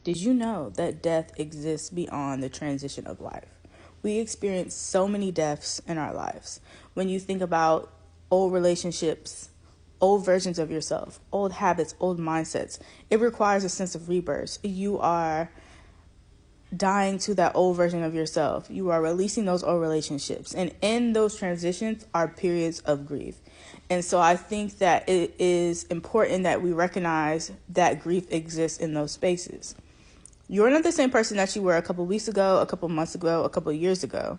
Did you know that death exists beyond the transition of life? We experience so many deaths in our lives. When you think about old relationships, old versions of yourself, old habits, old mindsets, it requires a sense of rebirth. You are dying to that old version of yourself. You are releasing those old relationships. And in those transitions are periods of grief. And so I think that it is important that we recognize that grief exists in those spaces. You're not the same person that you were a couple weeks ago, a couple months ago, a couple years ago.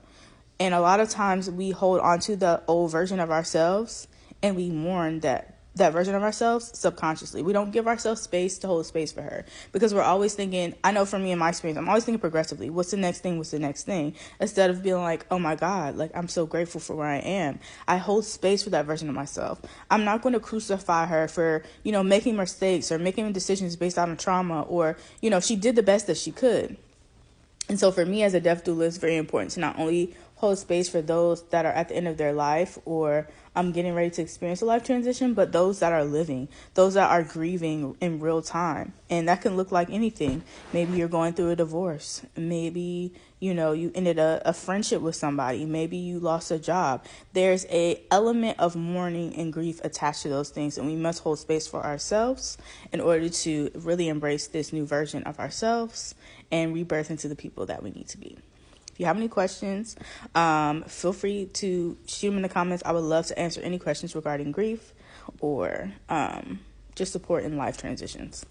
And a lot of times we hold on to the old version of ourselves and we mourn that version of ourselves subconsciously. We don't give ourselves space to hold space for her because we're always thinking, I know for me in my experience, I'm always thinking progressively. What's the next thing? What's the next thing? Instead of being like, oh my God, like I'm so grateful for where I am. I hold space for that version of myself. I'm not going to crucify her for, making mistakes or making decisions based on trauma or, she did the best that she could. And so for me as a death doula, it's very important to not only hold space for those that are at the end of their life or getting ready to experience a life transition, but those that are living, those that are grieving in real time. And that can look like anything. Maybe you're going through a divorce. Maybe, you ended a friendship with somebody. Maybe you lost a job. There's a element of mourning and grief attached to those things. And we must hold space for ourselves in order to really embrace this new version of ourselves and rebirth into the people that we need to be. If you have any questions, feel free to shoot them in the comments. I would love to answer any questions regarding grief or just support in life transitions.